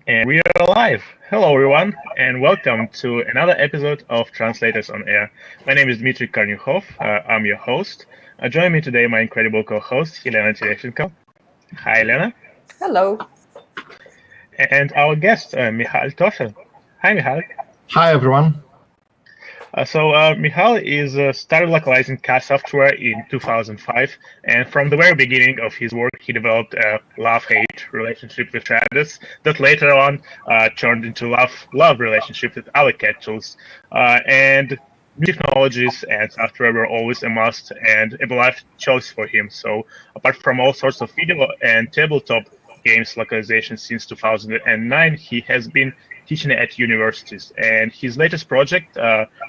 And we are live. Hello, everyone, and welcome to another episode of Translators on Air. My name is Dmitry Karnyukhov. I'm your host. Join me today, my incredible co-host, Helena Tereshenko. Hi, Helena. Hello. And our guest, Michal Tosza. Hi, Michal. Hi, everyone. Michal started localizing CAD software in 2005, and from the very beginning of his work, he developed a love-hate relationship with Trados that later on turned into love relationship with other CAD tools. And new technologies and software were always a must and a life choice for him. So apart from all sorts of video and tabletop games localization since 2009, he has been teaching at universities. And his latest project,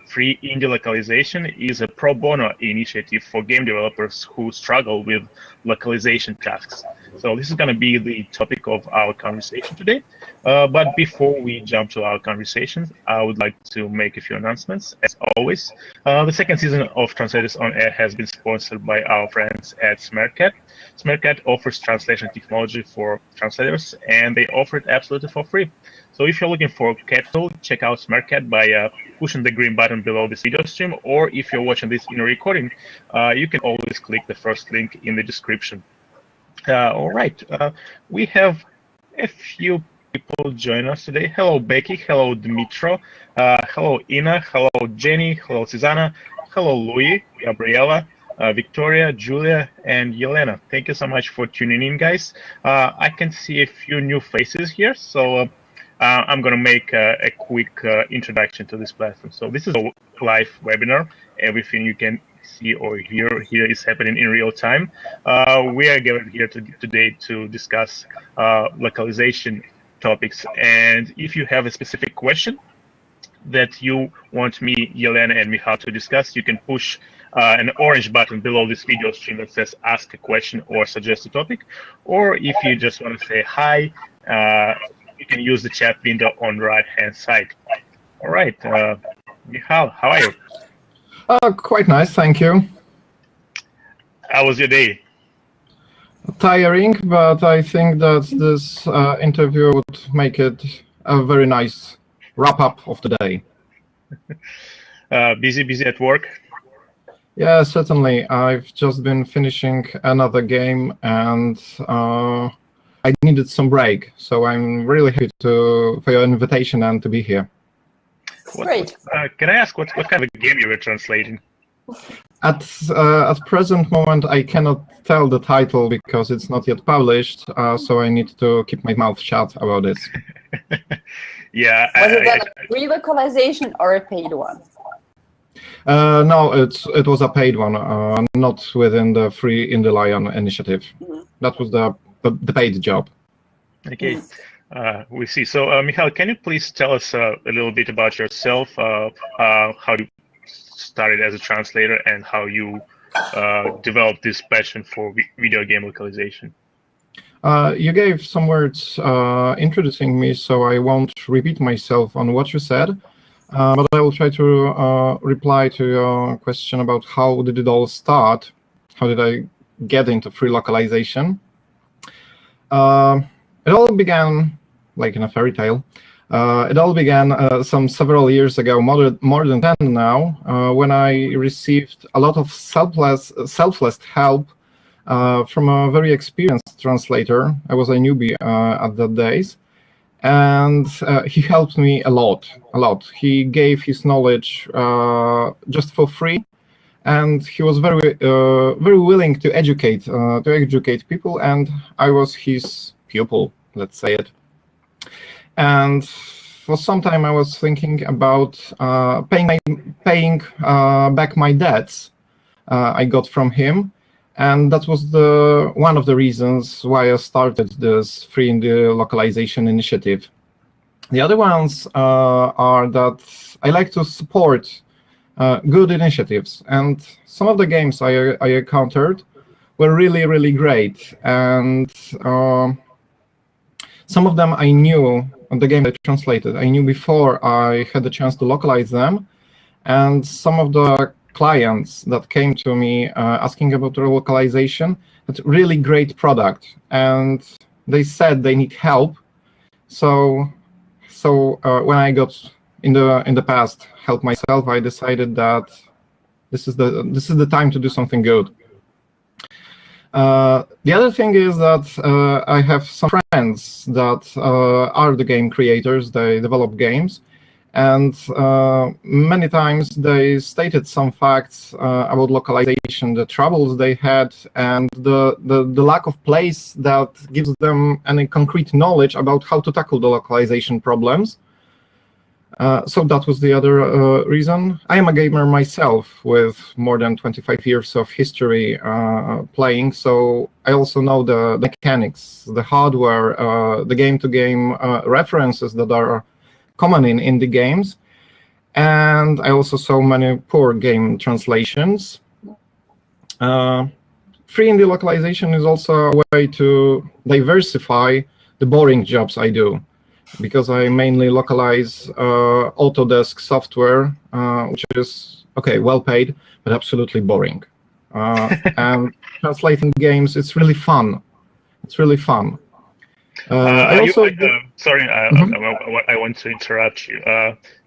Free Indie Localization, is a pro bono initiative for game developers who struggle with localization tasks. So this is going to be the topic of our conversation today. But before we jump to our conversation, I would like to make a few announcements. As always, the second season of Translators on Air has been sponsored by our friends at Smercat. Smercat offers translation technology for translators, and they offer it absolutely for free. So if you're looking for CAD tool, check out Smercat by pushing the green button below this video stream, or if you're watching this in a recording, you can always click the first link in the description. All right, we have a few people join us today. Hello, Becky. Hello, Dmitro. Hello, Ina. Hello, Jenny. Hello, Susanna. Hello, Louis, Gabriela, Victoria, Julia, and Yelena. Thank you so much for tuning in, guys. I can see a few new faces here, so I'm going to make a quick introduction to this platform. So this is a live webinar. Everything you can see or hear here is happening in real time. We are gathered here today to discuss localization topics. And if you have a specific question that you want me, Yelena, and Michal to discuss, you can push an orange button below this video stream that says ask a question or suggest a topic. Or if you just want to say hi, you can use the chat window on the right-hand side. All right, Michal, how are you? Quite nice, thank you. How was your day? Tiring, but I think that this interview would make it a very nice wrap-up of the day. Busy at work? Yeah, certainly. I've just been finishing another game, and I needed some break, so I'm really happy for your invitation and to be here. Great. Can I ask what kind of game you were translating? At present moment, I cannot tell the title because it's not yet published, so I need to keep my mouth shut about this. Yeah. Was it then a free localization or a paid one? No, it was a paid one, not within the Free Indie Lion initiative. Mm-hmm. That was the paid job. Okay, we see. So, Michal, can you please tell us a little bit about yourself, how you started as a translator, and how you developed this passion for video game localization? You gave some words introducing me, so I won't repeat myself on what you said, but I will try to reply to your question about how did it all start, how did I get into free localization. It all began like in a fairy tale. It all began several years ago, more than 10 now, when I received a lot of selfless help from a very experienced translator. I was a newbie at that days, and he helped me a lot. He gave his knowledge just for free, and he was very willing to educate people, and I was his pupil, let's say it. And for some time I was thinking about paying back my debts I got from him, and that was one of the reasons why I started this Free Indie Localization initiative. The other ones are that I like to support good initiatives, and some of the games I encountered were really great, and some of them I knew, the game I translated, I knew before I had the chance to localize them, and some of the clients that came to me asking about localization had really great product, and they said they need help. So when I got in the past help myself, I decided that this is the time to do something good. The other thing is that I have some friends that are the game creators. They develop games, and many times they stated some facts about localization, the troubles they had, and the lack of place that gives them any concrete knowledge about how to tackle the localization problems. So that was the other reason. I am a gamer myself with more than 25 years of history playing, so I also know the mechanics, the hardware, the game-to-game references that are common in indie games. And I also saw many poor game translations. Free indie localization is also a way to diversify the boring jobs I do, because I mainly localize Autodesk software, which is, okay, well paid, but absolutely boring. And translating games, it's really fun. It's really fun. Sorry, I want to interrupt you.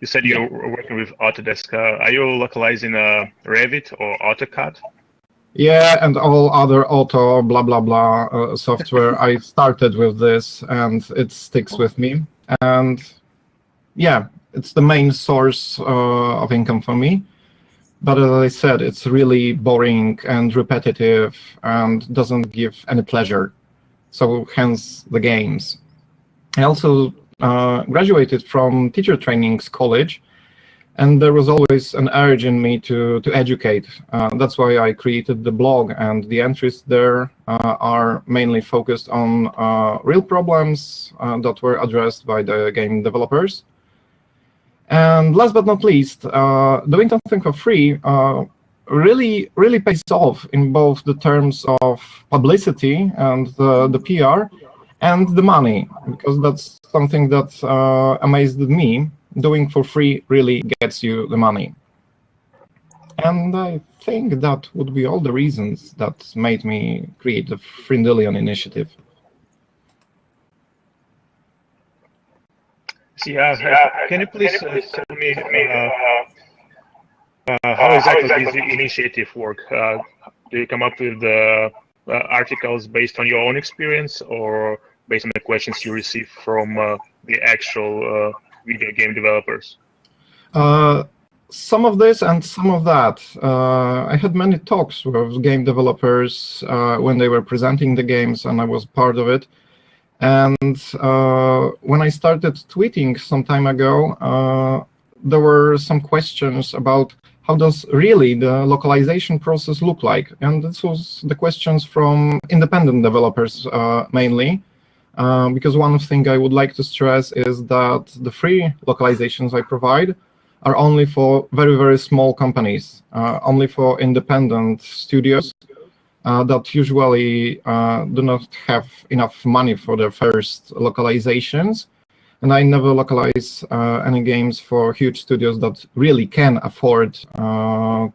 You said you're working with Autodesk. Are you localizing Revit or AutoCAD? Yeah, and all other auto blah blah blah software. I started with this, and it sticks with me. And yeah, it's the main source of income for me. But as I said, it's really boring and repetitive and doesn't give any pleasure. So hence the games. I also graduated from teacher trainings college, and there was always an urge in me to educate. That's why I created the blog, and the entries there are mainly focused on real problems that were addressed by the game developers. And last but not least, doing something for free really pays off in both the terms of publicity and the PR and the money, because that's something that amazed me. Doing for free really gets you the money. And I think that would be all the reasons that made me create the Frindillion initiative. Yeah, can you please tell me how exactly this initiative work? Do you come up with the articles based on your own experience, or based on the questions you receive from the actual video game developers? Some of this and some of that. I had many talks with game developers when they were presenting the games, and I was part of it. And when I started tweeting some time ago, there were some questions about how does really the localization process look like? And this was the questions from independent developers mainly. Because one thing I would like to stress is that the free localizations I provide are only for very, very small companies, only for independent studios that usually do not have enough money for their first localizations. And I never localize any games for huge studios that really can afford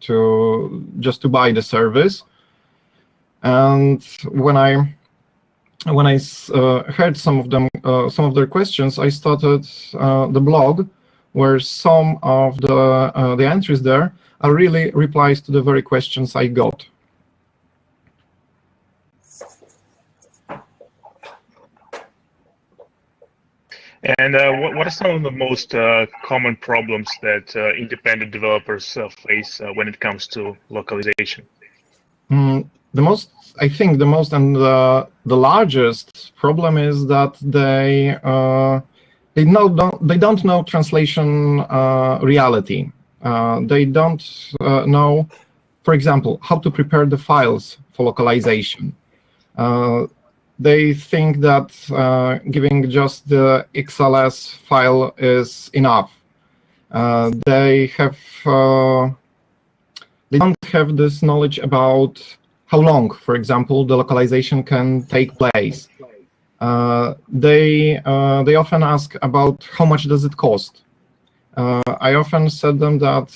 to buy the service. And when I heard some of their questions, I started the blog, where some of the entries there are really replies to the very questions I got. And what are some of the most common problems that independent developers face when it comes to localization? I think the most and the largest problem is that they don't know translation reality. They don't know, for example, how to prepare the files for localization. They think that giving just the XLS file is enough. They don't have this knowledge about how long, for example, the localization can take place. They often ask about how much does it cost. I often said them that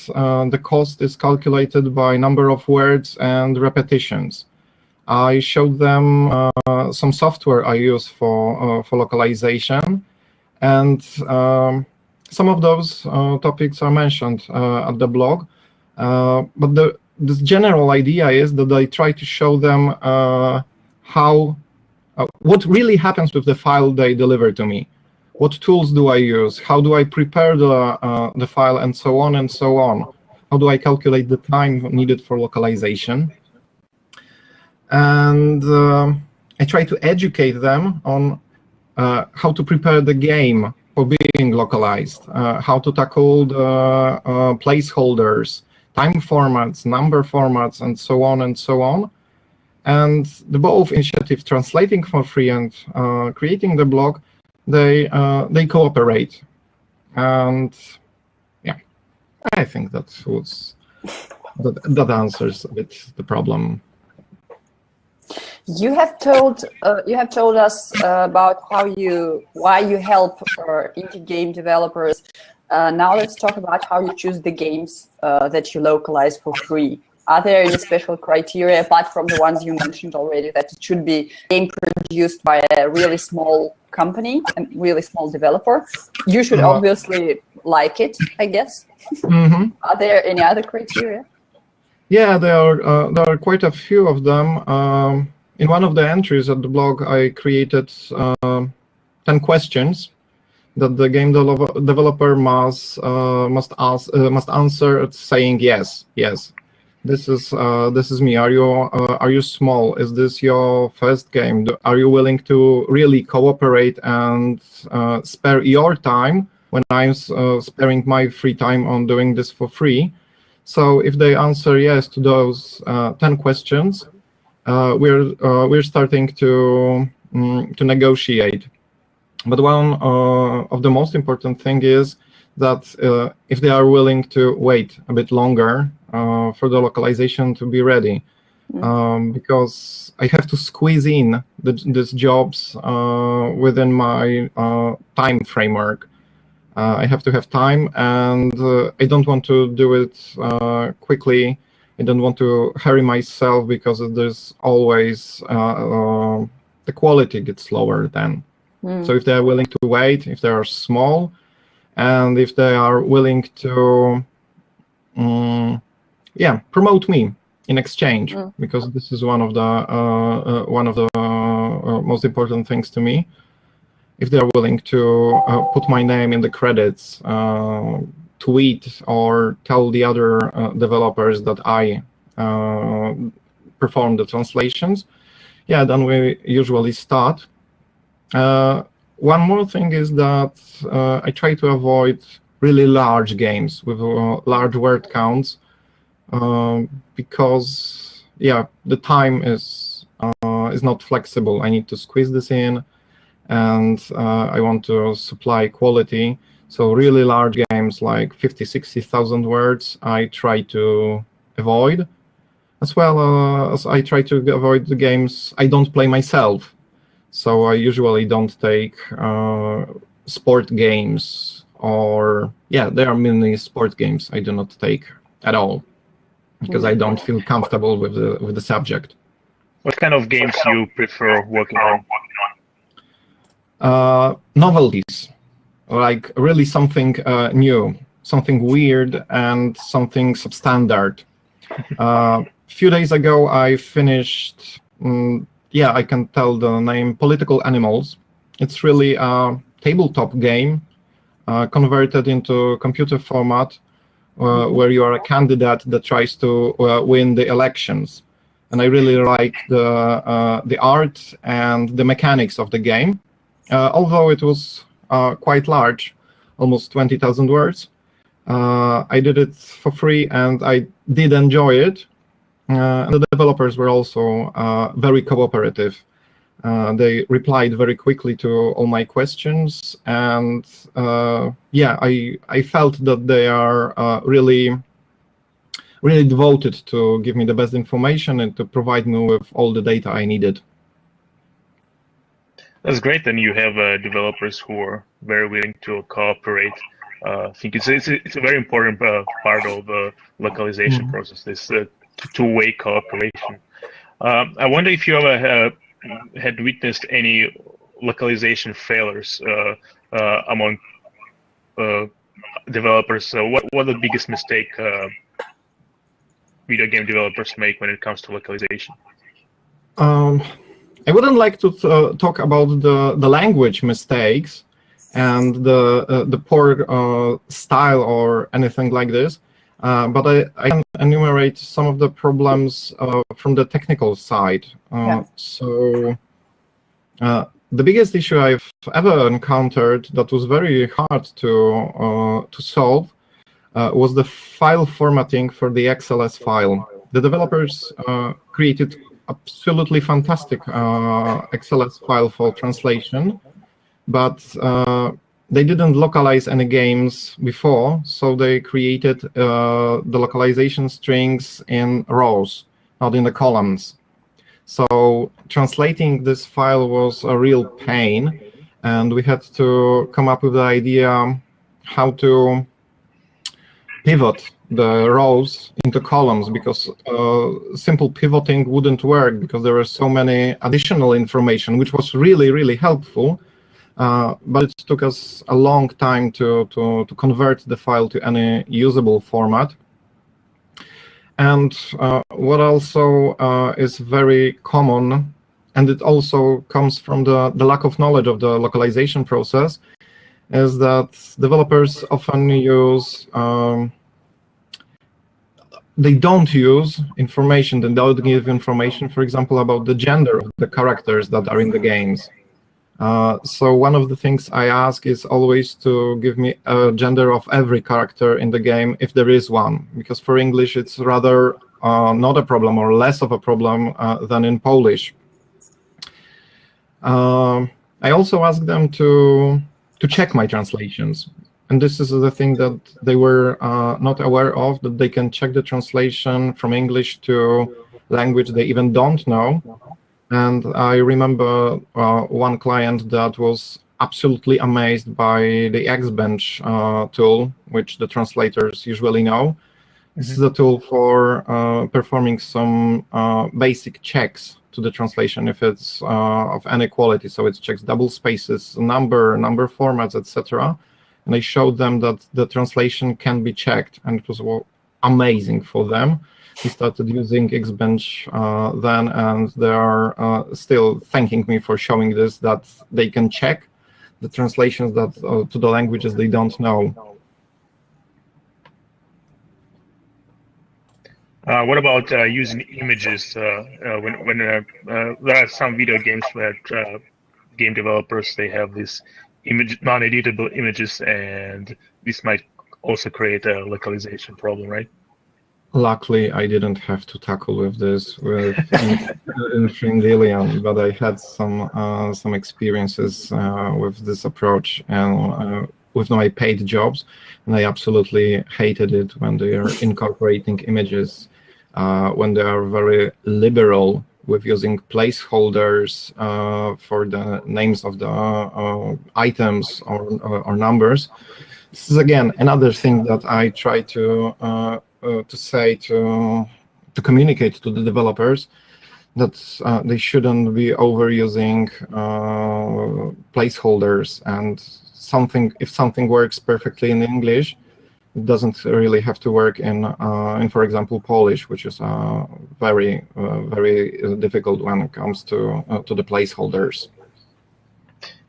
the cost is calculated by number of words and repetitions. I showed them some software I use for localization, And some of those topics are mentioned at the blog. But this general idea is that I try to show them what really happens with the file they deliver to me. What tools do I use? How do I prepare the file, and so on and so on? How do I calculate the time needed for localization? And I try to educate them on how to prepare the game for being localized, how to tackle the placeholders, time formats, number formats, and so on and so on. And the both initiative Translating for Free and creating the blog, they cooperate. And yeah, I think that answers a bit the problem. You have told us about why you help indie game developers. Now let's talk about how you choose the games that you localize for free. Are there any special criteria apart from the ones you mentioned already, that it should be game produced by a really small company, a really small developer? You should obviously like it, I guess. Mm-hmm. Are there any other criteria? Yeah, there are quite a few of them. In one of the entries at the blog, I created 10 questions that the game developer must answer saying yes. This is me. Are you small? Is this your first game? Are you willing to really cooperate and spare your time when I'm sparing my free time on doing this for free? So if they answer yes to those 10 questions, we're starting to negotiate. But one of the most important thing is that if they are willing to wait a bit longer for the localization to be ready, because I have to squeeze in these jobs within my time framework. I have to have time, and I don't want to do it quickly. I don't want to hurry myself, because there's always the quality gets lower then. So if they are willing to wait, if they are small, and if they are willing to promote me in exchange, because this is one of the most important things to me. If they are willing to put my name in the credits, tweet or tell the other developers that I perform the translations, yeah, then we usually start. One more thing is that I try to avoid really large games with large word counts, because yeah, the time is not flexible. I need to squeeze this in, and I want to supply quality. So really large games like 50,000-60,000 words, I try to avoid, as well as I try to avoid the games I don't play myself. So I usually don't take sport games, or yeah, there are many sport games I do not take at all, because I don't feel comfortable with the subject. What kind of games do you prefer working on? Novelties, like really something new, something weird, and something substandard. A few days ago, I finished, I can tell the name, Political Animals. It's really a tabletop game converted into computer format, where you are a candidate that tries to win the elections. And I really like the art and the mechanics of the game. Although it was quite large, almost 20,000 words. I did it for free, and I did enjoy it. And the developers were also very cooperative. They replied very quickly to all my questions, and I felt that they are really devoted to give me the best information and to provide me with all the data I needed. That's great. Then you have developers who are very willing to cooperate. I think it's a very important part of the localization process, this two-way cooperation. I wonder if you ever had witnessed any localization failures among developers. So what the biggest mistake video game developers make when it comes to localization? I wouldn't like to talk about the language mistakes and the poor style or anything like this, but I can enumerate some of the problems from the technical side. So the biggest issue I've ever encountered that was very hard to solve was the file formatting for the XLS file. The developers created absolutely fantastic XLS file for translation, but they didn't localize any games before, so they created the localization strings in rows, not in the columns. So translating this file was a real pain, and we had to come up with the idea how to pivot the rows into columns, because simple pivoting wouldn't work because there were so many additional information, which was really, really helpful. But it took us a long time to convert the file to any usable format. And what also is very common, and it also comes from the lack of knowledge of the localization process, is that developers often use they don't use information, they don't give information, for example, about the gender of the characters that are in the games. So one of the things I ask is always to give me a gender of every character in the game, if there is one, because for English it's rather not a problem, or less of a problem than in Polish. I also ask them to check my translations. And this is the thing that they were not aware of, that they can check the translation from English to language they even don't know. And I remember one client that was absolutely amazed by the Xbench tool, which the translators usually know. This is a tool for performing some basic checks to the translation if it's of any quality. So it checks double spaces, number formats, etc. And I showed them that the translation can be checked, and it was amazing for them. We started using Xbench then, and they are still thanking me for showing this, that they can check the translations that to the languages they don't know. What about using images? When there are some video games where game developers, they have these non-editable images, and this might also create a localization problem, right? Luckily, I didn't have to tackle with this with in Frindilian, but I had some experiences with this approach and with my paid jobs, and I absolutely hated it when they are incorporating images, when they are very liberal with using placeholders for the names of the items or numbers. This is again another thing that I try to say to communicate to the developers, that they shouldn't be overusing placeholders, and if something works perfectly in English, it doesn't really have to work in for example, Polish, which is very difficult when it comes to the placeholders.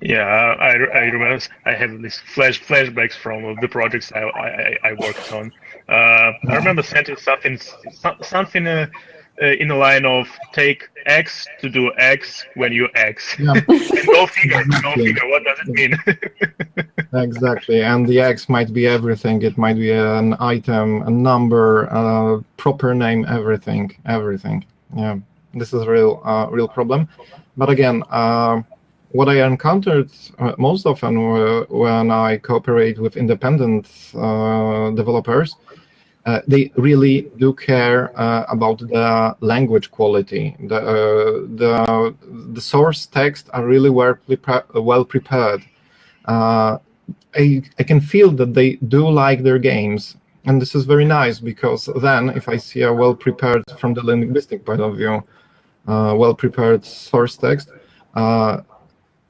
Yeah, I remember I have these flashbacks from the projects I worked on. I remember sending something in the line of take X to do X when you X. Yeah. And go figure, what does it mean? Exactly, and the X might be everything. It might be an item, a number, a proper name, everything. Yeah, this is a real problem. But again, what I encountered most often when I cooperate with independent developers, they really do care about the language quality. The source text are really well prepared. I can feel that they do like their games, and this is very nice, because then if I see a well-prepared, from the linguistic point of view, well-prepared source text,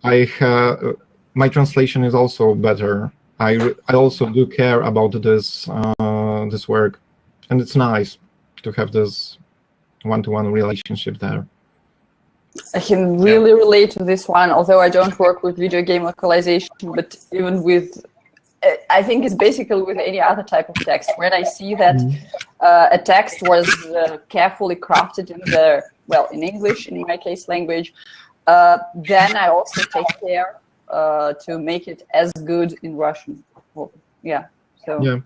my translation is also better. I also do care about this this work, and it's nice to have this one-to-one relationship there. I can really relate to this one, although I don't work with video game localization, but even with, I think it's basically with any other type of text. When I see that a text was carefully crafted in the, well, in English, in my case language, then I also take care to make it as good in Russian. Well, yeah, so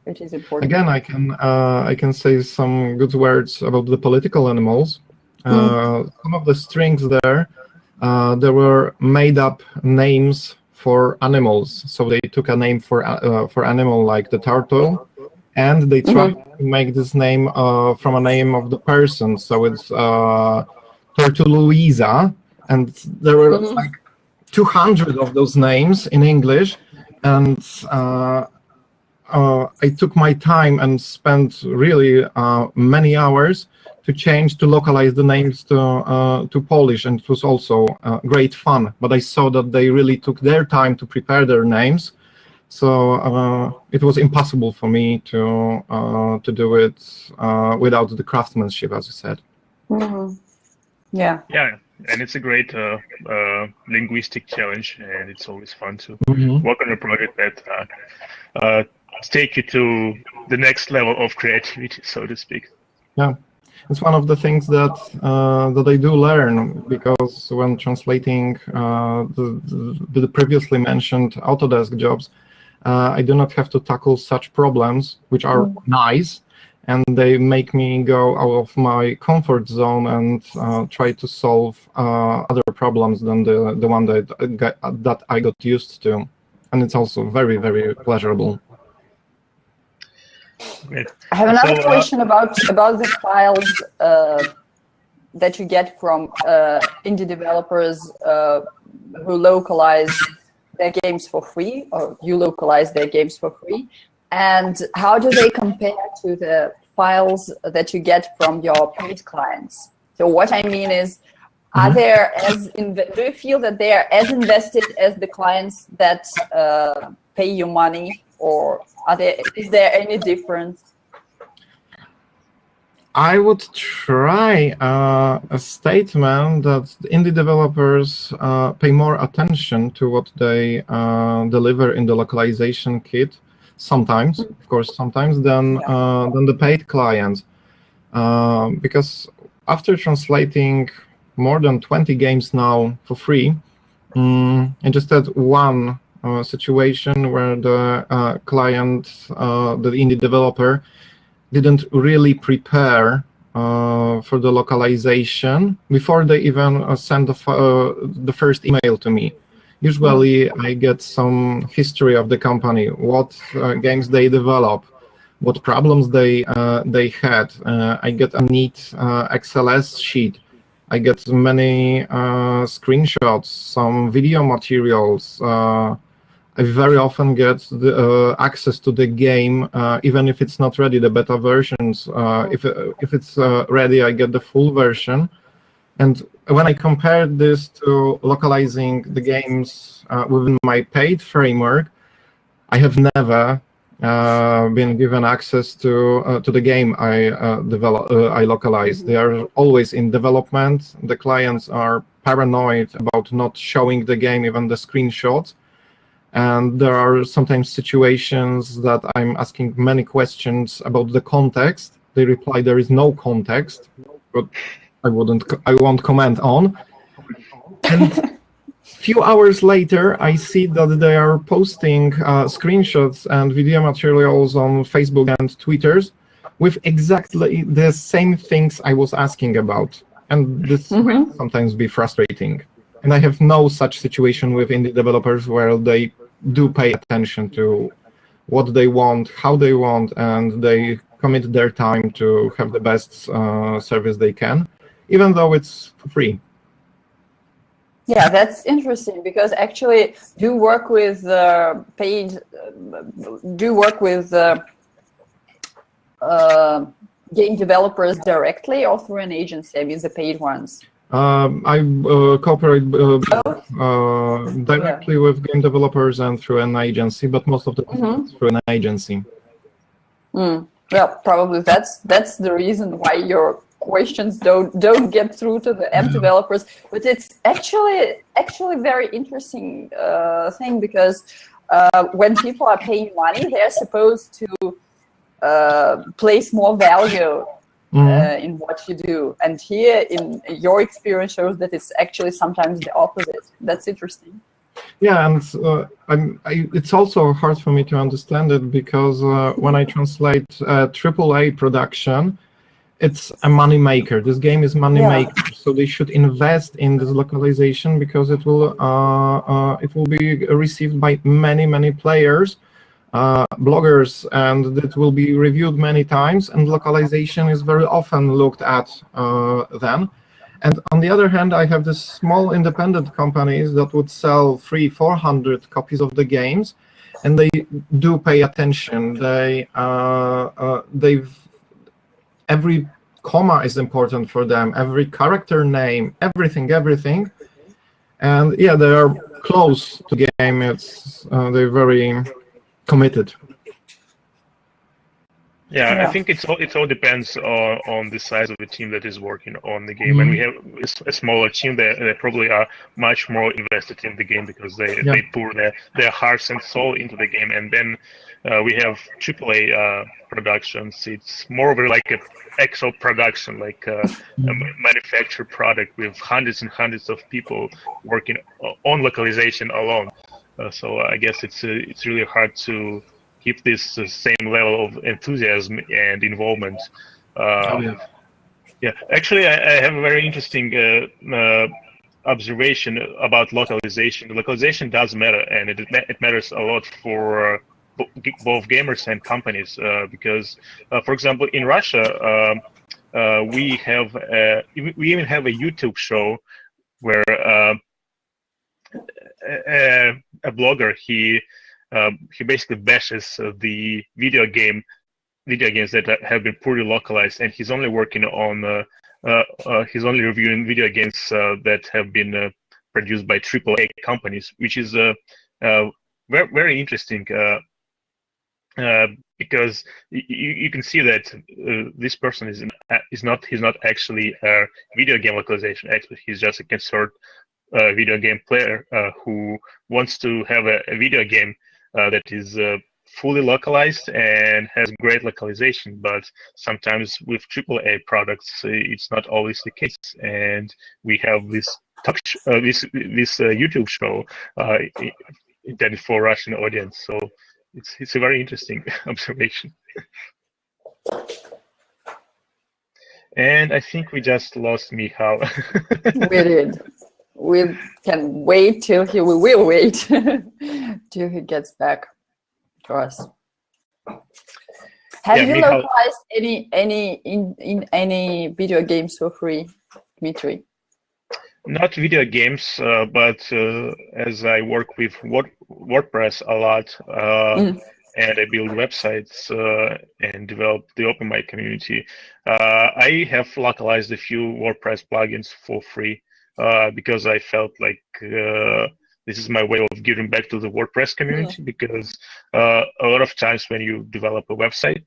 it is important. Again, I can say some good words about the political animals. Some of the strings there, there were made up names for animals. So they took a name for animal like the turtle, and they tried to make this name from a name of the person. So it's Turtle Louisa, and there were like 200 of those names in English, and I took my time and spent really many hours to localize the names to Polish, and it was also great fun. But I saw that they really took their time to prepare their names, so it was impossible for me to do it without the craftsmanship, as you said. Yeah. Yeah, and it's a great linguistic challenge, and it's always fun to work on a project that take you to the next level of creativity, so to speak. Yeah. It's one of the things that that I do learn, because when translating the previously mentioned Autodesk jobs, I do not have to tackle such problems, which are nice, and they make me go out of my comfort zone and try to solve other problems than the one that I got used to, and it's also very, very pleasurable. Great. I have another question about the files that you get from indie developers who localize their games for free, or you localize their games for free, and how do they compare to the files that you get from your paid clients? So what I mean is, are there do you feel that they are as invested as the clients that pay you money, or is there any difference? I would try a statement that indie developers pay more attention to what they deliver in the localization kit, sometimes, of course, sometimes, than the paid clients. Because after translating more than 20 games now for free, I just had one situation where the client, the indie developer, didn't really prepare for the localization before they even send the first email to me. Usually I get some history of the company, what games they develop, what problems they had. I get a neat XLS sheet. I get many screenshots, some video materials. I very often get the access to the game, even if it's not ready, the beta versions. If it's ready, I get the full version. And when I compare this to localizing the games within my paid framework, I have never been given access to the game I localize. They are always in development. The clients are paranoid about not showing the game, even the screenshots. And there are sometimes situations that I'm asking many questions about the context. They reply there is no context, but I won't comment on. And few hours later, I see that they are posting screenshots and video materials on Facebook and Twitters with exactly the same things I was asking about. And this can sometimes be frustrating. And I have no such situation with indie developers where they do pay attention to what they want, how they want, and they commit their time to have the best service they can, even though it's free. Yeah, that's interesting, because actually do work with game developers directly or through an agency? I mean, the paid ones. I cooperate directly with game developers and through an agency, but most of the time through an agency. Well, probably that's the reason why your questions don't get through to the app developers. But it's actually very interesting thing, because when people are paying money, they're supposed to place more value in what you do. And here, in your experience, shows that it's actually sometimes the opposite. That's interesting. Yeah, and it's also hard for me to understand it, because when I translate AAA production, it's a money maker. This game is money maker, so they should invest in this localization, because it will be received by many players, bloggers, and it will be reviewed many times. And localization is very often looked at then. And on the other hand, I have this small independent companies that would sell 300-400 copies of the games, and they do pay attention. Every comma is important for them, every character name, everything. And yeah, they are close to the game. They're very committed. Yeah, I think it all depends on the size of the team that is working on the game. When we have a smaller team, they probably are much more invested in the game, because they pour their hearts and soul into the game. And then we have AAA productions. It's more of like an actual production, like a manufactured product with hundreds and hundreds of people working on localization alone. So I guess it's really hard to keep this same level of enthusiasm and involvement. Yeah, actually, I have a very interesting observation about localization. Localization does matter, and it matters a lot for both gamers and companies, because, for example, in Russia, we even have a YouTube show where a blogger, he basically bashes the video games that have been poorly localized, and he's only working on he's only reviewing video games that have been produced by AAA companies, which is very interesting, because you can see that this person he's not actually a video game localization expert. He's just a concerned video game player who wants to have a video game that is fully localized and has great localization. But sometimes with AAA products, it's not always the case. And we have this YouTube show intended for Russian audience. So it's a very interesting observation. And I think we just lost Michal. We did. We can wait till we will wait till he gets back to us. Have you Michal, localized in any video games for free, Dmitry? not video games, but as I work with WordPress a lot, and I build websites and develop the OpenMic community, I have localized a few WordPress plugins for free. Because I felt like this is my way of giving back to the WordPress community, because a lot of times when you develop a website,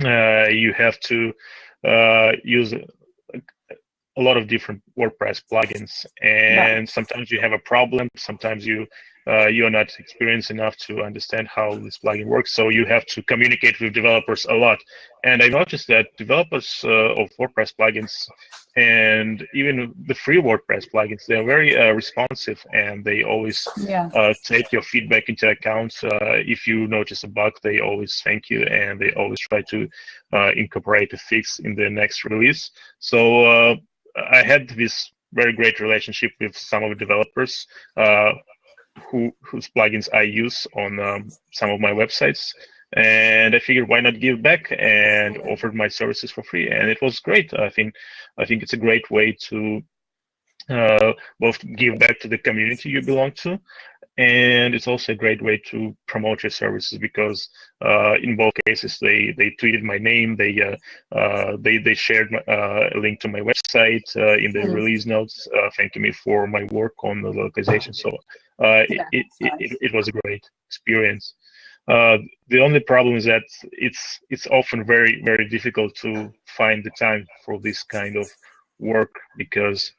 you have to use a lot of different WordPress plugins, and sometimes you have a problem, sometimes you are not experienced enough to understand how this plugin works, so you have to communicate with developers a lot. And I noticed that developers of WordPress plugins, and even the free WordPress plugins, they're very responsive, and they always take your feedback into account. If you notice a bug, they always thank you, and they always try to incorporate a fix in the next release. So I had this very great relationship with some of the developers whose plugins I use on some of my websites. And I figured, why not give back, and offered my services for free, and it was great. I think it's a great way to both give back to the community you belong to, and it's also a great way to promote your services because in both cases they tweeted my name, they shared a link to my website in the release notes, thanking me for my work on the localization. So it was a great experience. The only problem is that it's often very difficult to find the time for this kind of work because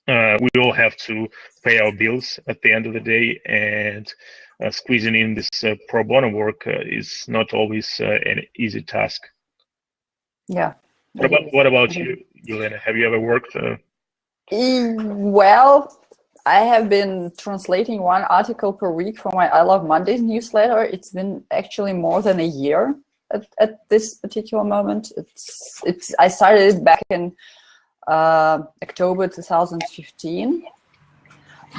we all have to pay our bills at the end of the day, and squeezing in this pro bono work is not always an easy task. Yeah. What about you, Yelena? Have you ever worked? Well, I have been translating one article per week for my I Love Mondays newsletter. It's been actually more than a year at this particular moment. I started it back in October 2015.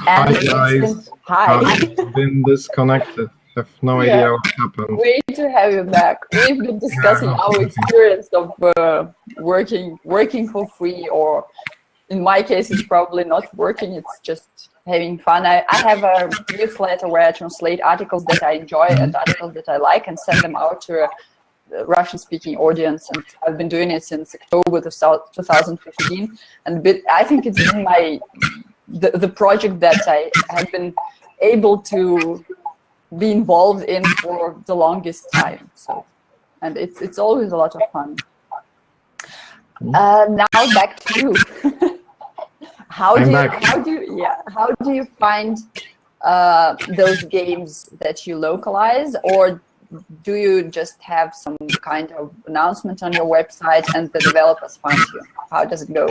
And hi guys. I've been disconnected. I have no idea what happened. Great to have you back. We've been discussing our experience of working for free, or in my case, it's probably not working. It's just having fun. I have a newsletter where I translate articles that I enjoy and articles that I like and send them out to a Russian-speaking audience, and I've been doing it since October 2015. And I think it's been the project that I have been able to be involved in for the longest time. So, and it's always a lot of fun. Now back to you. How do you find those games that you localize, or do you just have some kind of announcement on your website and the developers find you? How does it go?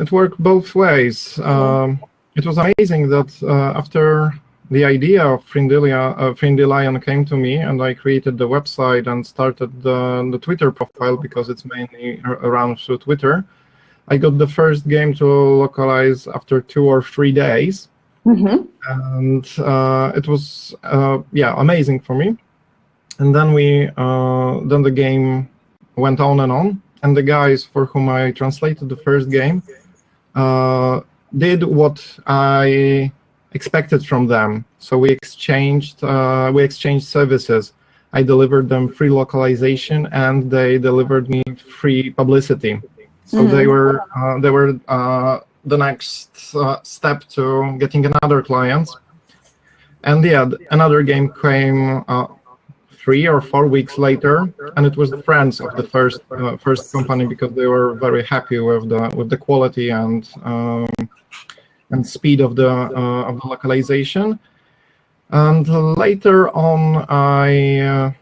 It worked both ways. It was amazing that after the idea of Frindilion came to me, and I created the website and started the Twitter profile because it's mainly around through Twitter. I got the first game to localize after 2 or 3 days. And it was amazing for me. And then then the game went on, and the guys for whom I translated the first game did what I expected from them. So we exchanged services. I delivered them free localization, and they delivered me free publicity. So they were the next step to getting another client. And yeah, another game came 3 or 4 weeks later, and it was the friends of the first company because they were very happy with the quality and speed of the localization. And later on, I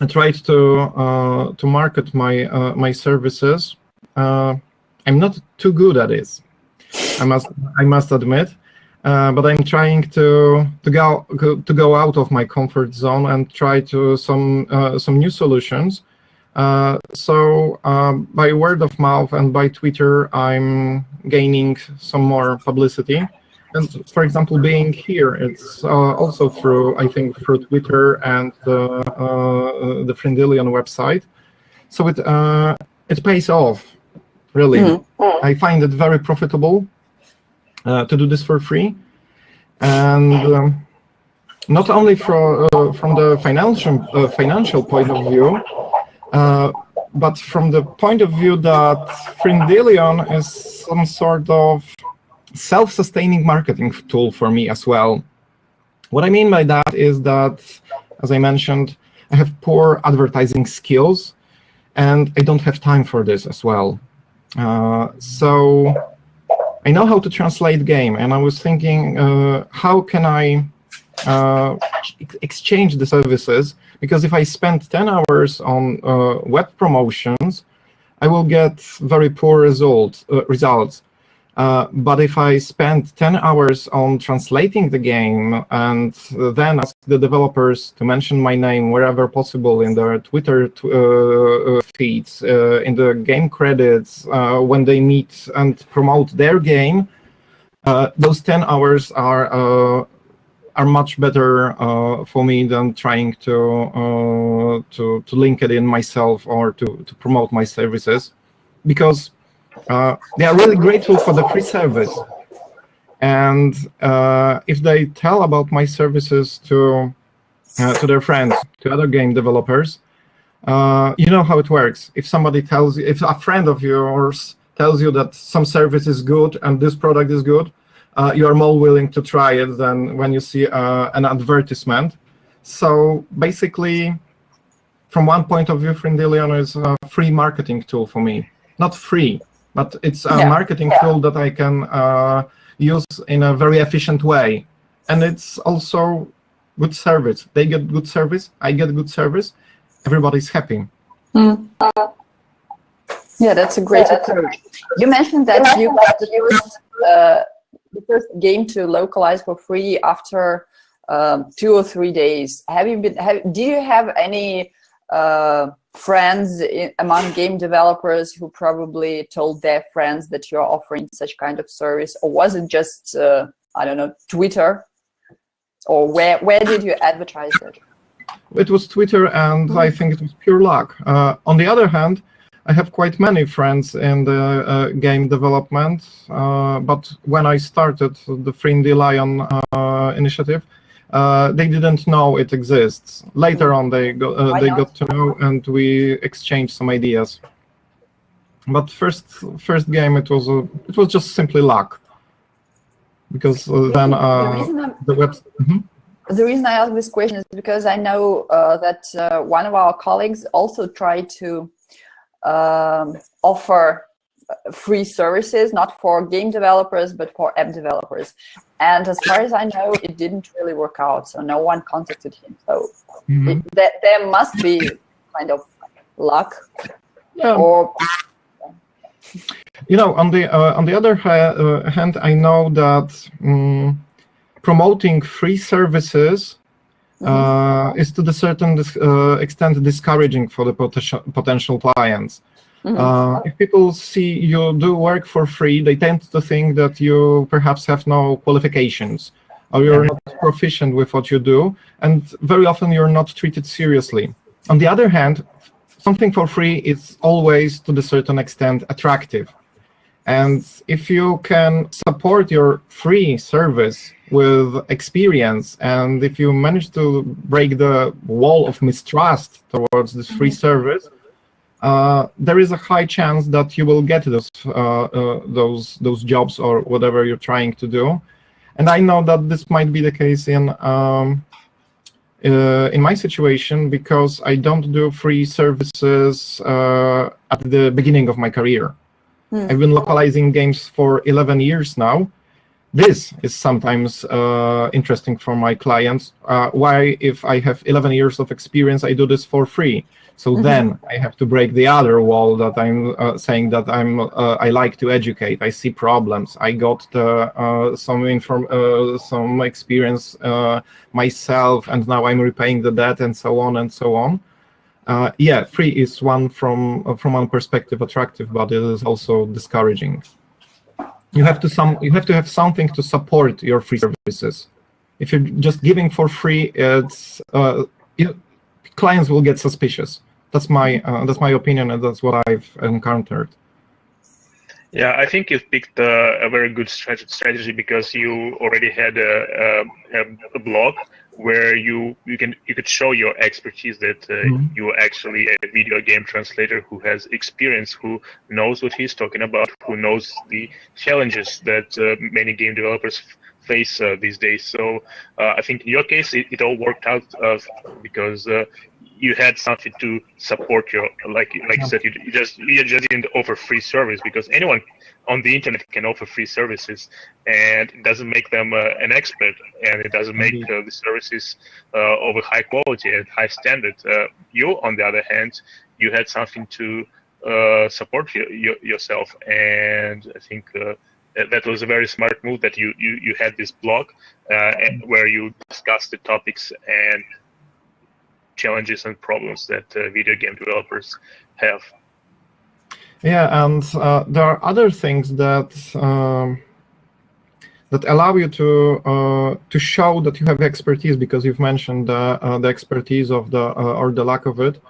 tried to market my services. I'm not too good at this, I must admit, but I'm trying to go out of my comfort zone and try to some new solutions. So by word of mouth and by Twitter, I'm gaining some more publicity. And for example, being here, it's also through Twitter and the Frindilion website. So it pays off, really. I find it very profitable to do this for free, and not only from the financial point of view, but from the point of view that Frindilion is some sort of self-sustaining marketing tool for me as well. What I mean by that is that, as I mentioned, I have poor advertising skills, and I don't have time for this as well. So I know how to translate game, and I was thinking, how can I exchange the services? Because if I spend 10 hours on web promotions, I will get very poor results. But if I spend 10 hours on translating the game and then ask the developers to mention my name wherever possible in their Twitter feeds, in the game credits, when they meet and promote their game, those 10 hours are much better for me than trying to link it in myself or to promote my services, because they are really grateful for the free service. And if they tell about my services to their friends, to other game developers, you know how it works. If somebody tells you, if a friend of yours tells you that some service is good and this product is good, you are more willing to try it than when you see an advertisement. So basically, from one point of view, Frindilion is a free marketing tool for me. Not free, but it's a marketing tool that I can use in a very efficient way. And it's also good service. They get good service, I get good service, everybody's happy. Yeah, that's a great approach. You mentioned that you got the first game to localize for free after 2 or 3 days. Do you have any friends among game developers who probably told their friends that you're offering such kind of service, or was it just I don't know, Twitter, or where did you advertise it? It was Twitter, and I think it was pure luck. On the other hand, I have quite many friends in the game development, but when I started the Frindilion initiative, they didn't know it exists. Later on, they got to know, and we exchanged some ideas. But first game, it was just simply luck, because then the website. The reason I ask this question is because I know that one of our colleagues also tried to offer free services, not for game developers, but for app developers. And as far as I know, it didn't really work out. So no one contacted him. So there must be kind of luck. Yeah. Or you know, on the other hand, I know that promoting free services is to a certain extent discouraging for the potential clients. If people see you do work for free, they tend to think that you perhaps have no qualifications, or you're not proficient with what you do, and very often you're not treated seriously. On the other hand, something for free is always to a certain extent attractive. And if you can support your free service with experience, and if you manage to break the wall of mistrust towards this free service, there is a high chance that you will get those jobs or whatever you're trying to do. And I know that this might be the case in my situation, because I don't do free services at the beginning of my career. I've been localizing games for 11 years now. This is sometimes interesting for my clients. Why, if I have 11 years of experience, I do this for free? So then I have to break the other wall that I'm saying that I like to educate. I see problems. I got some experience myself, and now I'm repaying the debt, and so on and so on. Yeah, free is one from one perspective attractive, but it is also discouraging. You have to have something to support your free services. If you're just giving for free, it's clients will get suspicious. That's my opinion, and that's what I've encountered. Yeah, I think you picked a very good strategy, because you already had a blog where you could show your expertise, that you're actually a video game translator who has experience, who knows what he's talking about, who knows the challenges that many game developers face these days. So I think in your case it all worked out because you had something to support your, like you said, you just didn't offer free service, because anyone on the internet can offer free services, and it doesn't make them an expert, and it doesn't make the services of a high quality and high standard. You, on the other hand, you had something to support yourself, and I think that was a very smart move, that you had this blog where you discussed the topics and challenges and problems that video game developers have. Yeah, and there are other things that that allow you to show that you have expertise, because you've mentioned the expertise of the or the lack of it.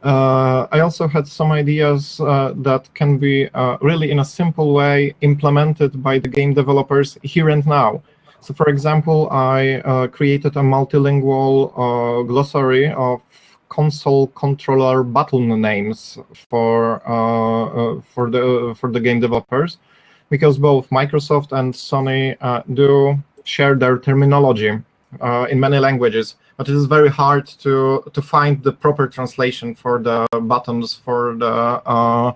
I also had some ideas that can be really in a simple way implemented by the game developers here and now. So for example, I created a multilingual glossary of console controller button names for the game developers, because both Microsoft and Sony do share their terminology in many languages, but it is very hard to find the proper translation for the buttons, for the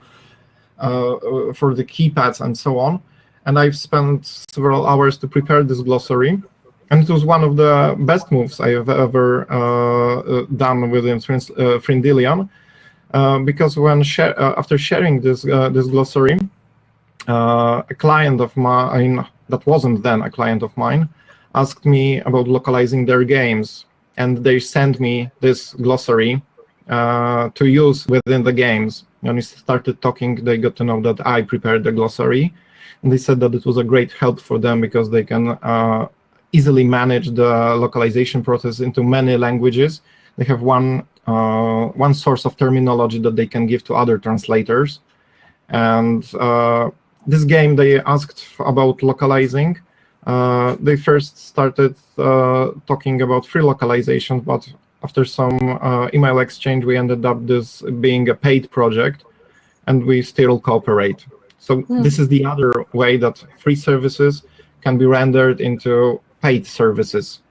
keypads, and so on. And I've spent several hours to prepare this glossary, and it was one of the best moves I have ever done within Frindilian, because when after sharing this glossary, a client of mine that wasn't then a client of mine asked me about localizing their games, and they sent me this glossary to use within the games. When we started talking, they got to know that I prepared the glossary, and they said that it was a great help for them because they can easily manage the localization process into many languages. They have one source of terminology that they can give to other translators. And this game, they asked about localizing. They first started talking about free localization, but after some email exchange, we ended up this being a paid project, and we still cooperate. So this is the other way that free services can be rendered into paid services.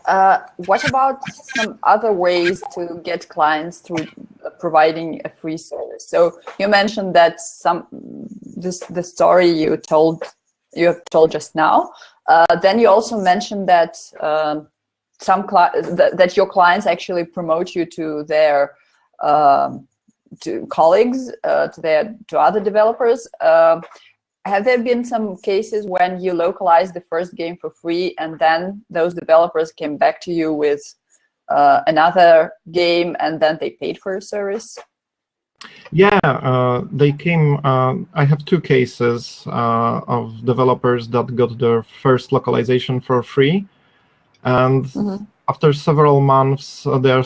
What about some other ways to get clients through providing a free service? So you mentioned that the story you have told just now. Then you also mentioned that that your clients actually promote you to their to colleagues, to other developers. Have there been some cases when you localized the first game for free and then those developers came back to you with another game and then they paid for your service? Yeah, they came. I have two cases of developers that got their first localization for free, and after several months, they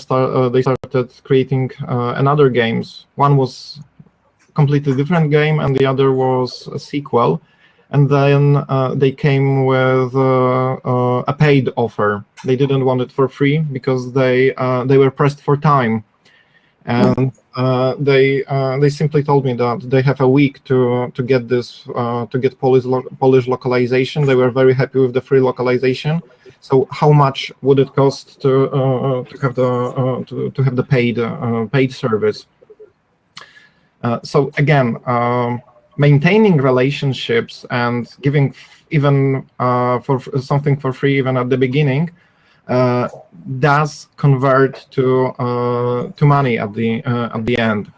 started creating another games. One was completely different game, and the other was a sequel. And then they came with a paid offer. They didn't want it for free because they were pressed for time, and they simply told me that they have a week to get this to get Polish localization. They were very happy with the free localization. So how much would it cost to have the paid service? So again, maintaining relationships and giving even for something for free even at the beginning does convert to money at the end.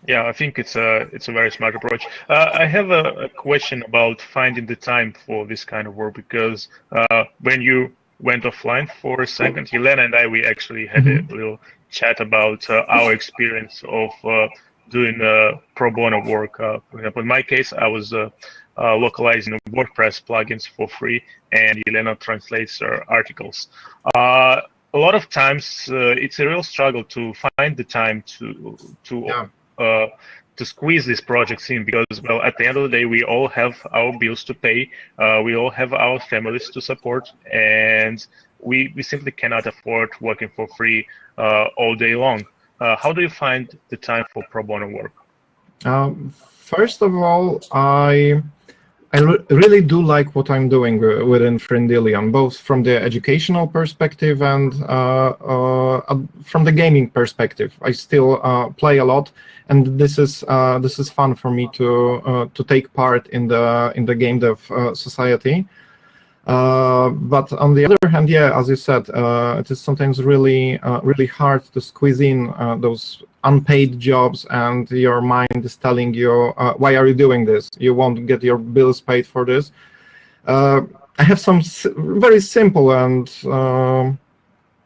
Yeah, I think it's a very smart approach. I have a question about finding the time for this kind of work, because when you went offline for a second, Elena and I, we actually had a little chat about our experience of doing pro bono work. For example, in my case, I was localizing WordPress plugins for free, and Elena translates articles. A lot of times, it's a real struggle to find the time to squeeze these projects in, because, well, at the end of the day, we all have our bills to pay, we all have our families to support, and we simply cannot afford working for free all day long. How do you find the time for pro bono work? First of all, I really do like what I'm doing within Frindilian, both from the educational perspective and from the gaming perspective. I still play a lot, and this is fun for me to take part in the game dev society. But on the other hand, yeah, as you said, it is sometimes really hard to squeeze in those unpaid jobs, and your mind is telling you, why are you doing this? You won't get your bills paid for this. I have some very simple and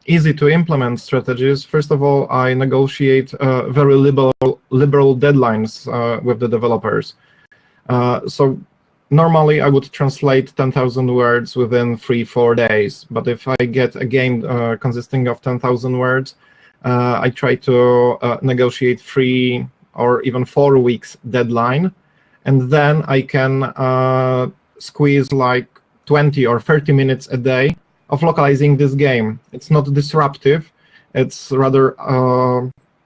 easy to implement strategies. First of all, I negotiate very liberal deadlines with the developers. So normally I would translate 10,000 words within 3-4 days. But if I get a game consisting of 10,000 words, I try to negotiate 3 or even 4 weeks deadline, and then I can squeeze like 20 or 30 minutes a day of localizing this game. It's not disruptive. It's rather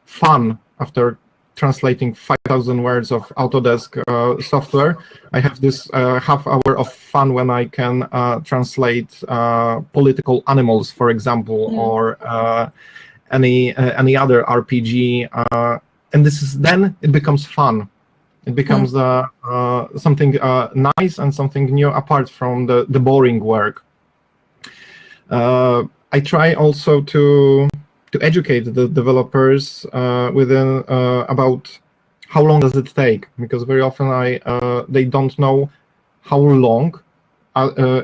fun. After translating 5,000 words of Autodesk software, I have this half hour of fun when I can translate political animals, for example, or any other RPG, and this is then it becomes fun. It becomes something nice and something new apart from the boring work. I try also to educate the developers within about how long does it take, because very often they don't know how long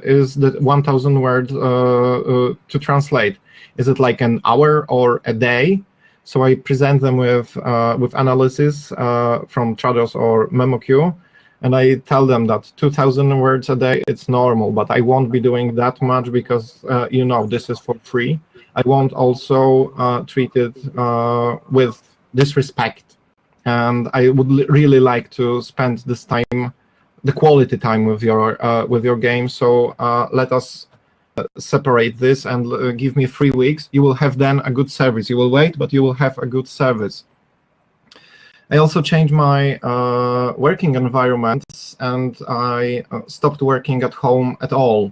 is the 1,000 words to translate. Is it like an hour or a day? So I present them with analysis from Trados or MemoQ, and I tell them that 2,000 words a day, it's normal, but I won't be doing that much because, this is for free. I won't also treat it with disrespect. And I would really like to spend this time, the quality time with your game. So let us separate this and give me 3 weeks. You will have then a good service. You will wait, but you will have a good service. I also changed my working environments, and I stopped working at home at all.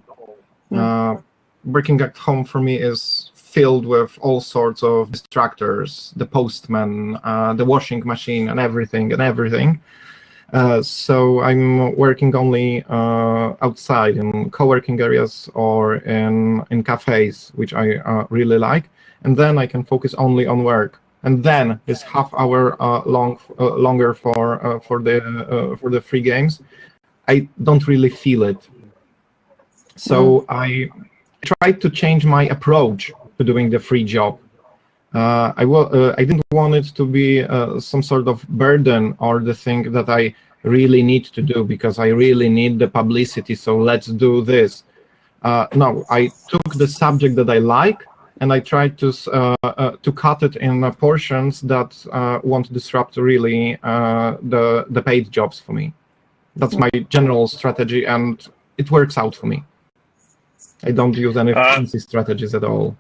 Working at home for me is filled with all sorts of distractors, the postman, the washing machine, and everything. So I'm working only outside in co-working areas or in cafes, which I really like, and then I can focus only on work. And then this half hour longer for the free games, I don't really feel it. So I tried to change my approach to doing the free job. I didn't want it to be some sort of burden or the thing that I really need to do because I really need the publicity, so let's do this. No, I took the subject that I like and I tried to cut it in portions that won't disrupt really the paid jobs for me. That's my general strategy, and it works out for me. I don't use any fancy strategies at all.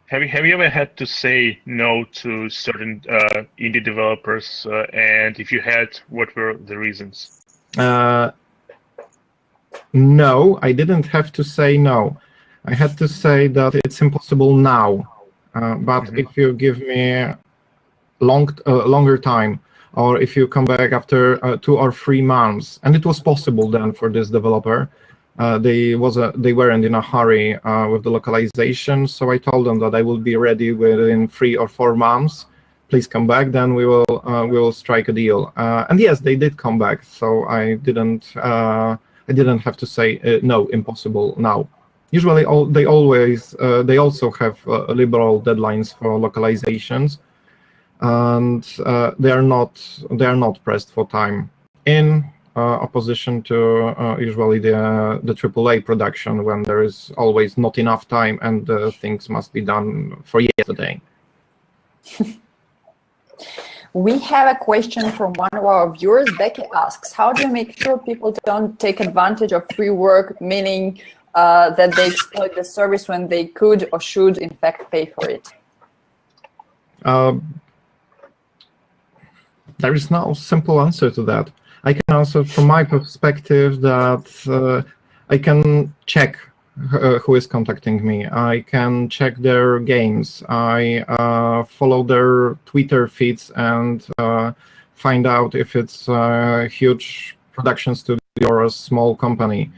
Have you ever had to say no to certain indie developers? And if you had, what were the reasons? No, I didn't have to say no. I had to say that it's impossible now. But if you give me longer time, or if you come back after 2 or 3 months, and it was possible then for this developer, they weren't in a hurry with the localization, so I told them that I will be ready within 3 or 4 months. Please come back, then we will strike a deal. And yes, they did come back, so I didn't have to say no, impossible now. Usually, they also have liberal deadlines for localizations, and they are not pressed for time. In opposition to usually the AAA production, when there is always not enough time and things must be done for yesterday. We have a question from one of our viewers. Becky asks, how do you make sure people don't take advantage of free work, meaning that they exploit the service when they could or should in fact pay for it? There is no simple answer to that. I can answer from my perspective that I can check who is contacting me. I can check their games. I follow their Twitter feeds and find out if it's a huge production studio or a small company.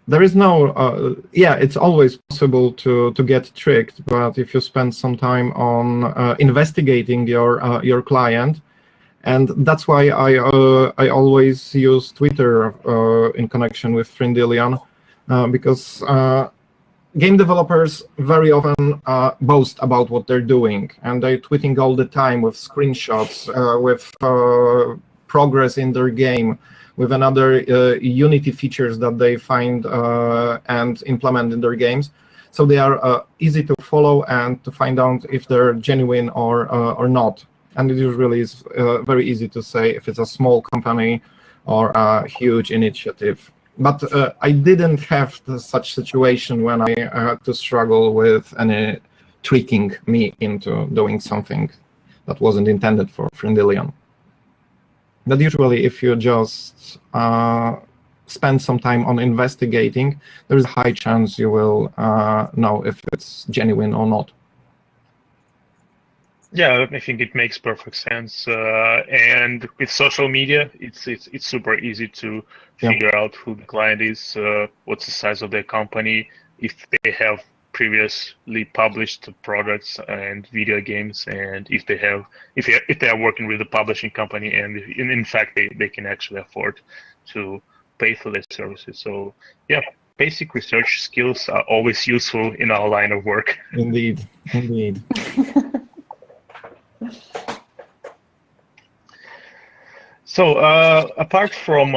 There is no, it's always possible to get tricked, but if you spend some time on investigating your client, and that's why I always use Twitter in connection with Frindilian, because game developers very often boast about what they're doing, and they're tweeting all the time with screenshots, with progress in their game with another Unity features that they find and implement in their games. So they are easy to follow and to find out if they're genuine or not. And it usually is very easy to say if it's a small company or a huge initiative. But I didn't have such situation when I had to struggle with any tricking me into doing something that wasn't intended for Frindilion. But usually if you just spend some time on investigating, there is a high chance you will know if it's genuine or not. Yeah, I think it makes perfect sense. And with social media, it's super easy to figure out who the client is, what's the size of their company, if they have previously published products and video games, and if they are working with a publishing company, and in fact they can actually afford to pay for their services. So yeah, basic research skills are always useful in our line of work. Indeed, indeed. So apart from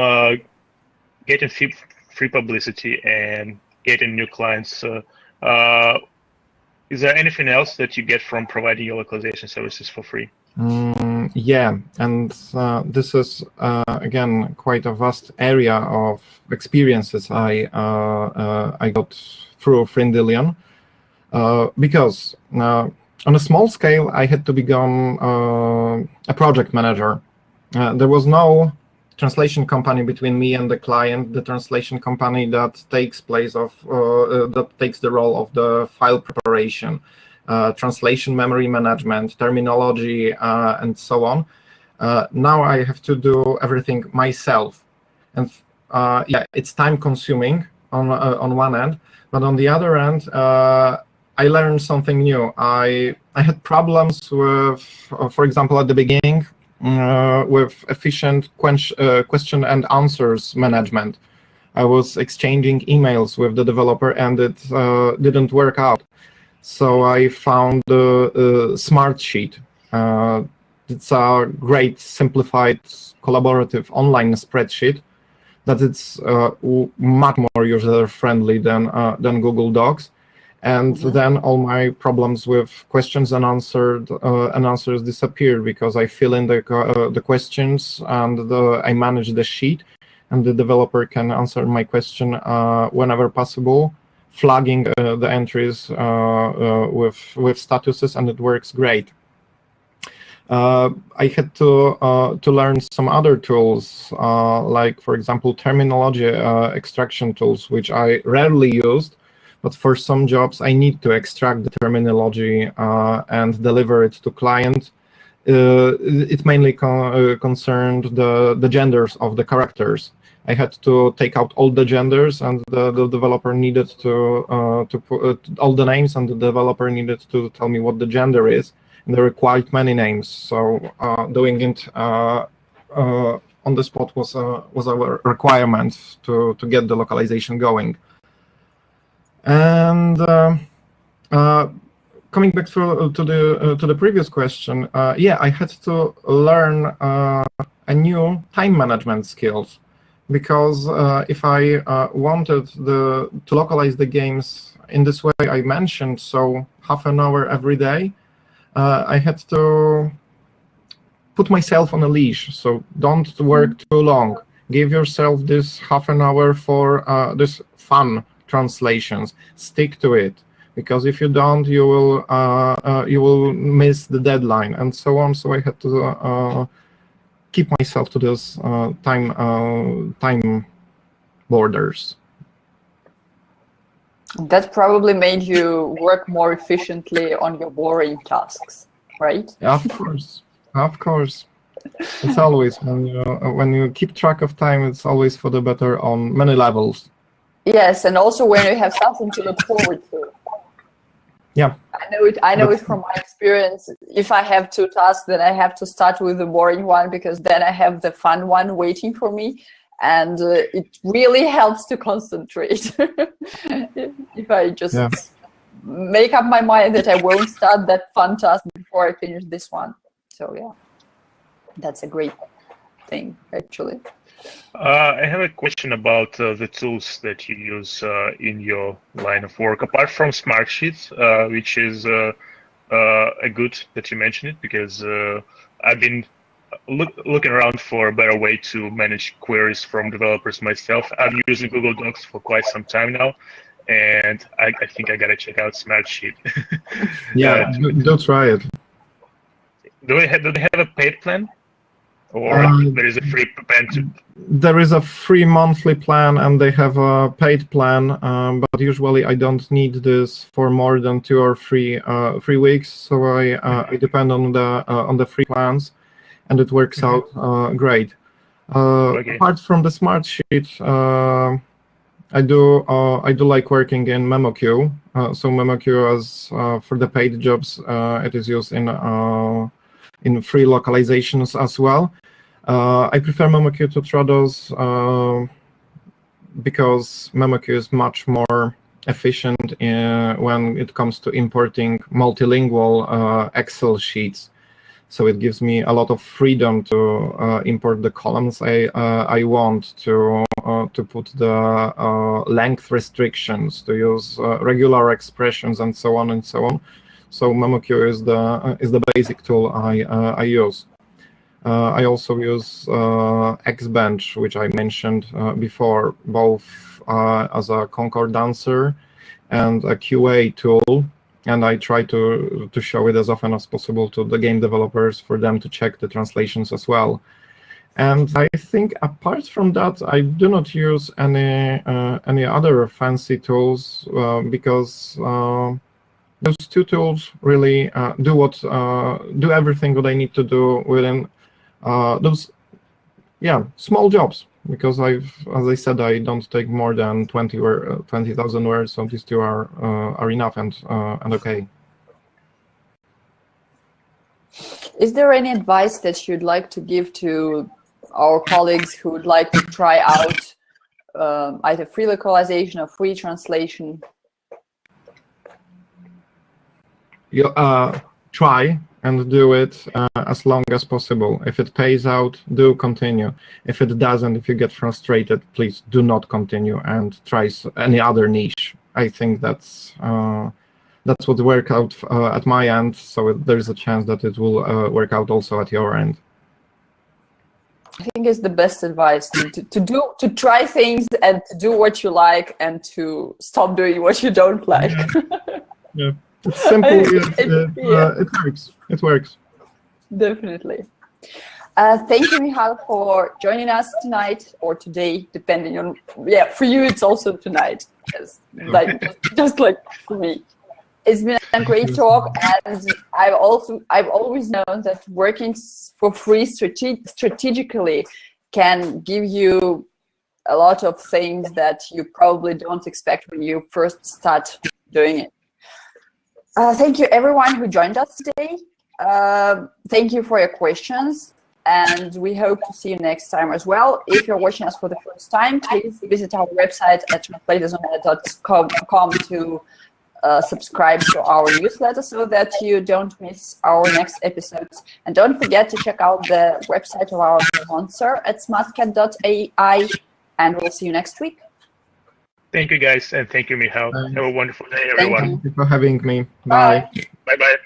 getting free publicity and getting new clients, is there anything else that you get from providing your localization services for free? Yeah, and this is again quite a vast area of experiences I got through Frindilion, because on a small scale I had to become a project manager. There was no translation company between me and the client. The translation company that takes place of that takes the role of the file preparation, translation memory management, terminology, and so on. Now I have to do everything myself, and yeah, it's time consuming on one end, but on the other end, I learned something new. I had problems with, for example, at the beginning, with efficient question and answers management. I was exchanging emails with the developer and it didn't work out. So I found the Smartsheet. It's a great simplified collaborative online spreadsheet that it's much more user-friendly than Google Docs. And then all my problems with questions and answers disappear, because I fill in the questions and I manage the sheet, and the developer can answer my question whenever possible, flagging the entries with statuses, and it works great. I had to learn some other tools, like, for example, terminology extraction tools, which I rarely used. But for some jobs, I need to extract the terminology and deliver it to client. It mainly concerned the genders of the characters. I had to take out all the genders, and the developer needed to put all the names, and the developer needed to tell me what the gender is. And there were quite many names, so doing it on the spot was a requirement to get the localization going. And coming back to the previous question, yeah, I had to learn a new time management skills, because if I wanted to localize the games in this way I mentioned, so half an hour every day, I had to put myself on a leash. So don't work too long. Give yourself this half an hour for this fun translations. Stick to it, because if you don't, you will miss the deadline and so on. So I had to keep myself to this time borders. That probably made you work more efficiently on your boring tasks, right? Yeah, of course, of course. It's always when you keep track of time, it's always for the better on many levels. Yes, and also when you have something to look forward to. Yeah, I know it from my experience. If I have two tasks, then I have to start with the boring one, because then I have the fun one waiting for me, and it really helps to concentrate. If I just make up my mind that I won't start that fun task before I finish this one. So yeah, that's a great thing, actually. I have a question about the tools that you use in your line of work, apart from Smartsheets, which is a good that you mentioned it, because I've been looking around for a better way to manage queries from developers myself. I'm using Google Docs for quite some time now, and I think I gotta check out Smartsheet. Yeah, do try it. Do they have a paid plan, or there is a free plan too? There is a free monthly plan, and they have a paid plan, but usually I don't need this for more than 2 or 3 weeks. So I depend on the free plans, and it works out great. Okay. Apart from the Smartsheet, I do like working in MemoQ. So MemoQ, as for the paid jobs, it is used in free localizations as well. I prefer MemoQ to Trados because MemoQ is much more efficient when it comes to importing multilingual Excel sheets. So it gives me a lot of freedom to import the columns I want, to put the length restrictions, to use regular expressions, and so on and so on. So MemoQ is the basic tool I use. I also use Xbench, which I mentioned before, both as a concordancer and a QA tool, and I try to show it as often as possible to the game developers for them to check the translations as well. And I think apart from that, I do not use any other fancy tools because those 2 tools really do everything what I need to do within those small jobs, because as I said, I don't take more than 20,000 words, so these 2 are enough and okay. Is there any advice that you'd like to give to our colleagues who would like to try out either free localization or free translation? You try and do it as long as possible. If it pays out, do continue. If it doesn't, if you get frustrated, please do not continue and try any other niche. I think that's what worked out at my end, so there's a chance that it will work out also at your end. I think it's the best advice to try things and to do what you like and to stop doing what you don't like. Yeah. It's simple. It works. It works. Definitely. Thank you, Michal, for joining us tonight or today, depending on. Yeah, for you it's also tonight, just like for me. It's been a great talk, and I've always known that working for free strategically can give you a lot of things that you probably don't expect when you first start doing it. Thank you, everyone who joined us today. Thank you for your questions, and we hope to see you next time as well. If you're watching us for the first time, please visit our website at translatorsOnAir.com to subscribe to our newsletter so that you don't miss our next episodes. And don't forget to check out the website of our sponsor at smartcat.ai, and we'll see you next week. Thank you, guys, and thank you, Michal. Have a wonderful day, everyone. Thank you for having me. Bye. Bye-bye.